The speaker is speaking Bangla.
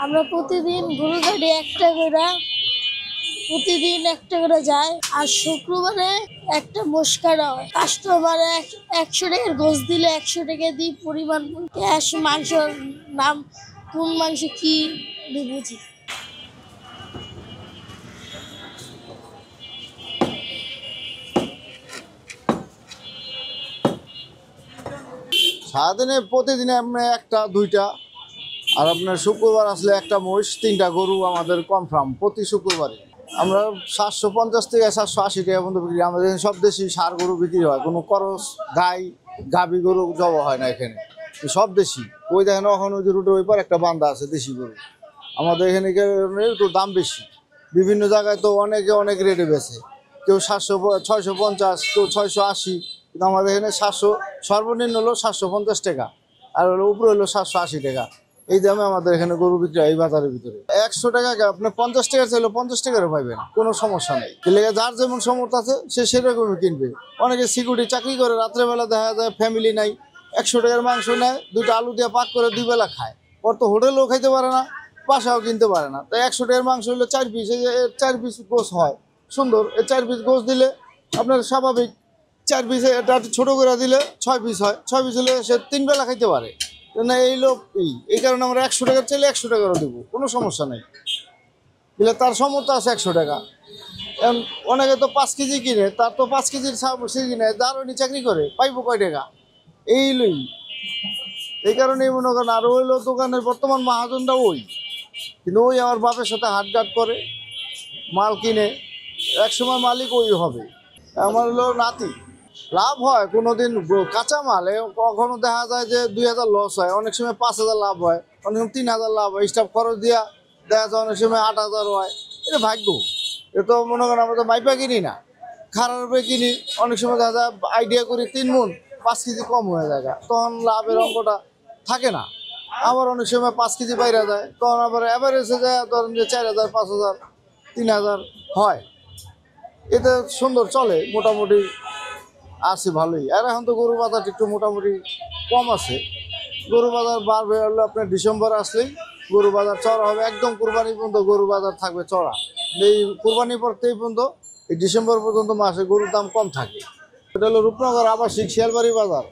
আমরা প্রতিদিন গরু গাড়ি প্রতিদিন একটা করে যায়। আর শুক্রবারে একটা মোষ কাটা হয়। কাস্টমারে 100 টাকার গোশ দিলে 100 টাকা দিই, পরিমাণ ক্যাশ। মাংসর নাম কোন মাংস কি বুঝি। সারাদিনে প্রতিদিনে আপনার একটা দুইটা, আর আপনার শুক্রবার আসলে একটা মহিষ 3টা গরু আমাদের কনফার্ম প্রতি শুক্রবারে। আমরা 750 থেকে 780 টাকা পর্যন্ত বিক্রি। আমাদের সব দেশি সার গরু বিক্রি হয়, কোনো করস গাবি গরু জবা হয় না এখানে, সব দেশি। ওই দেখেন ওখানে ওই যে রুটের ওই পর একটা বান্ধা আছে দেশি গরু। আমাদের এখানে একটু দাম বেশি, বিভিন্ন জায়গায় তো অনেকে অনেক রেটে বেছে, কেউ 650, কেউ 680, কিন্তু আমাদের এখানে 700, সর্বনিম্ন হলো 750 টাকা, আর হলো উপরে হলো 780 টাকা। এই দামে আমাদের এখানে গরু বিক্রি হয় এই বাজারের ভিতরে। 100 টাকা আপনি 50 টাকা চাইলে 50 টাকারও পাইবেন, কোনো সমস্যা নেই। যার যেমন সমর্থ আছে সে সেরকমই কিনবে। অনেকে সিকিউরিটি চাকরি করে, রাত্রেবেলা দেখা যায় ফ্যামিলি নাই, 100 টাকার মাংস নেয়, 2টা আলু দিয়ে পাক করে 2 বেলা খায়। ওর তো হোটেলেও খাইতে পারে না, বাসাও কিনতে পারে না। তাই 100 টাকার মাংস হলে 4 পিস, এই 4 পিস গোস হয় সুন্দর। এই 4 পিস গোস দিলে আপনার স্বাভাবিক 4 পিসে এটা ছোটো করে দিলে 6 পিস হয়। 6 পিস হলে সে 3 বেলা খাইতে পারে না। এই লোক এই কারণে আমরা 100 টাকার চাইলে 100 টাকারও দেবো, কোনো সমস্যা নেই। দিলে তার সমর্থ আছে 100 টাকা। অনেকে তো 5 কেজি কিনে, তার তো 5 কেজির সে কিনে, দারুণই চাকরি করে, পাইবো কয় টাকা এই কারণেই মনে করেন। আর হইলো দোকানের বর্তমান মহাজনটা কিন্তু আমার বাপের সাথে হাটঘাট করে মাল কিনে, একসময় মালিক হবে। আমার হলো নাতি। লাভ হয় কোনোদিন কাঁচা মাল, কখনো দেখা যায় যে 2000 লস হয়, অনেক সময় 5000 লাভ হয়, অনেক সময় 3000 লাভ হয়। স্টাফ খরচ দিয়া দেখা যায় অনেক সময় 8000 হয়। এটা ভাগ্য। এটা তো মনে করেন আমরা তো মাইপা কিনি না, খারাপে কিনি। অনেক সময় দেখা যায় আইডিয়া করি 3 মণ, 5 কেজি কম হয়ে যায়, তখন লাভের অঙ্কটা থাকে না। আবার অনেক সময় 5 কেজি বাইরে যায়, তখন আবার অ্যাভারেজে যায় ধরেন যে 4000, 5000, 3000 হয়। এতে সুন্দর চলে মোটামুটি, আছে ভালোই। আর এখন তো গরু বাজার একটু মোটামুটি কম আছে। গরু বাজার বাড়বে হলো আপনার ডিসেম্বর আসলেই গরু বাজার চড়া হবে, একদম কুরবানি পর্যন্ত গরু বাজার থাকবে চড়া। এই কুরবানি পড়তেই পর্যন্ত এই ডিসেম্বর পর্যন্ত মাসে গরুর দাম কম থাকে। এটা হলো রূপনগর আবাসিক শিয়ালবাড়ি বাজার।